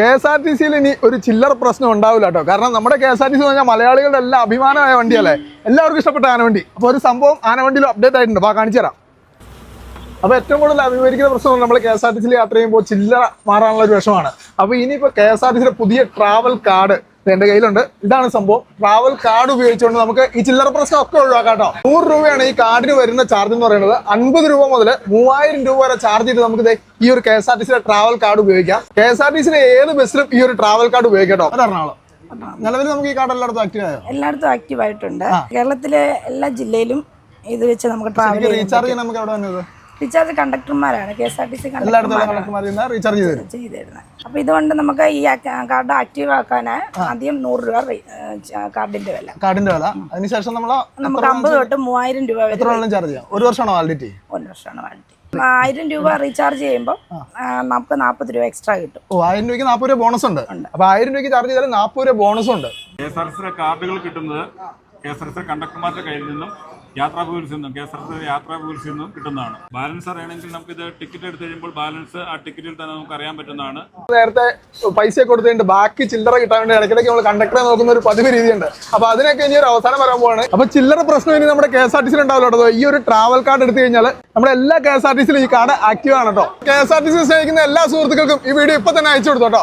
KSRTC-യിൽ ഇനി ഒരു ചില്ലറ പ്രശ്നം ഉണ്ടാവില്ല കേട്ടോ. കാരണം നമ്മുടെ KSRTC എന്ന് പറഞ്ഞാൽ മലയാളികളുടെ എല്ലാം അഭിമാനമായ വണ്ടിയല്ലേ, എല്ലാവർക്കും ഇഷ്ടപ്പെട്ട ആനവണ്ടി. അപ്പോൾ ഒരു സംഭവം ആനവണ്ടിയിൽ അപ്ഡേറ്റ് ആയിട്ടുണ്ട്, കാണിച്ചു തരാം. അപ്പോൾ ഏറ്റവും കൂടുതൽ അഭിമുഖീകരിക്കുന്ന പ്രശ്നം നമ്മൾ KSRTC-യിൽ യാത്ര ചെയ്യുമ്പോൾ ചില്ലറ മാറാനുള്ള ഒരു വിഷമാണ്. അപ്പോൾ ഇനിയിപ്പോൾ KSRTC-യുടെ പുതിയ ട്രാവൽ കാർഡ് എൻ്റെ കയ്യിലുണ്ട്. ഇതാണ് സംഭവം. ട്രാവൽ കാർഡ് ഉപയോഗിച്ചുകൊണ്ട് നമുക്ക് ഈ ചില്ലറ പ്രശ്നം ഒക്കെ ഒഴിവാക്കാം കേട്ടോ. 100 രൂപയാണ് ഈ കാർഡിന് വരുന്ന ചാർജ് എന്ന് പറയുന്നത്. 50 രൂപ മുതൽ 3000 രൂപ വരെ ചാർജ് ചെയ്ത് നമുക്ക് ഈ ഒരു KSRTC-യുടെ ട്രാവൽ കാർഡ് ഉപയോഗിക്കാം. KSRTC-യുടെ ഏത് ബസ്സിലും ഈ ഒരു ട്രാവൽ കാർഡ് ഉപയോഗിക്കാം കേട്ടോ. എറണാകുളം നിലവിൽ നമുക്ക് ഈ കാർഡ് എല്ലായിടത്തും ആക്റ്റീവ് ആയോ? എല്ലായിടത്തും ആക്റ്റീവ് ആയിട്ടുണ്ട്. കേരളത്തിലെ എല്ലാ ജില്ലയിലും ഇത് വെച്ച് നമുക്ക് ട്രാവൽ റീചാർജ് ചെയ്യാൻ നമുക്ക് എവിടെ വന്നത്? റീചാർജ് കണ്ടക്ടർമാരാണ് KSRTC റീചാർജ് ചെയ്തിരുന്നത്. അപ്പൊ ഇതുകൊണ്ട് നമുക്ക് ഈ കാർഡ് ആക്റ്റീവ് ആക്കാൻ ആദ്യം 100 രൂപ കാർഡിന്റെ വില. അതിനുശേഷം നമുക്ക് 50 തൊട്ട് 3000 രൂപ വരെ ചാർജ് ചെയ്യാം. 1 വർഷമാണോ വാലിഡിറ്റി? 1 വർഷമാണ് വാലിഡിറ്റി. 1000 രൂപ റീചാർജ് ചെയ്യുമ്പോൾ നമുക്ക് 40 രൂപ എക്സ്ട്രാ കിട്ടും. 1000 രൂപയ്ക്ക് 40 രൂപ ബോണസ് ഉണ്ട്. അപ്പൊ 1000 രൂപയ്ക്ക് ചാർജ് ചെയ്താൽ 40 രൂപ ബോണസ് ഉണ്ട്. KSRTC കാർഡുകൾ കിട്ടുന്നത് KSRTC കണ്ടക്ടർമാരുടെ കയ്യിൽ നിന്നും യാത്രാ പൂവിൽസിൽ നിന്നും KSRTC യാത്രാ പൂവിൽസിൽ നിന്നും കിട്ടുന്നതാണ്. ബാലൻസ് അറിയണമെങ്കിൽ നമുക്ക് ഇത് ടിക്കറ്റ് എടുത്ത് കഴിയുമ്പോൾ ബാലൻസ് ആ ടിക്കറ്റിൽ തന്നെ നമുക്ക് അറിയാൻ പറ്റുന്നതാണ്. നേരത്തെ പൈസ കൊടുത്തിട്ടുണ്ട്, ബാക്കി ചില്ലറ കിട്ടാൻ വേണ്ടി ഇടയ്ക്കിടയ്ക്ക് നമ്മൾ കണ്ടക്ടറെ നോക്കുന്ന ഒരു പതിവ് രീതിയുണ്ട്. അപ്പൊ അതിനൊക്കെ ഇനി ഒരു അവസാനം വരാൻ പോവാണ്. അപ്പൊ ചില്ലറ പ്രശ്നം ഇനി നമ്മുടെ KSRTC-യിൽ ഉണ്ടാവില്ല. ഈ ഒരു ട്രാവൽ കാർഡ് എടുത്തു കഴിഞ്ഞാൽ നമ്മുടെ എല്ലാ KSRTC-യിലും ഈ കാർഡ് ആക്റ്റീവ് ആണ് കേട്ടോ. KSRTC സ്നേഹിക്കുന്ന എല്ലാ സുഹൃത്തുക്കൾക്കും ഈ വീഡിയോ ഇപ്പൊ തന്നെ അയച്ചു കൊടുത്തോട്ടോ.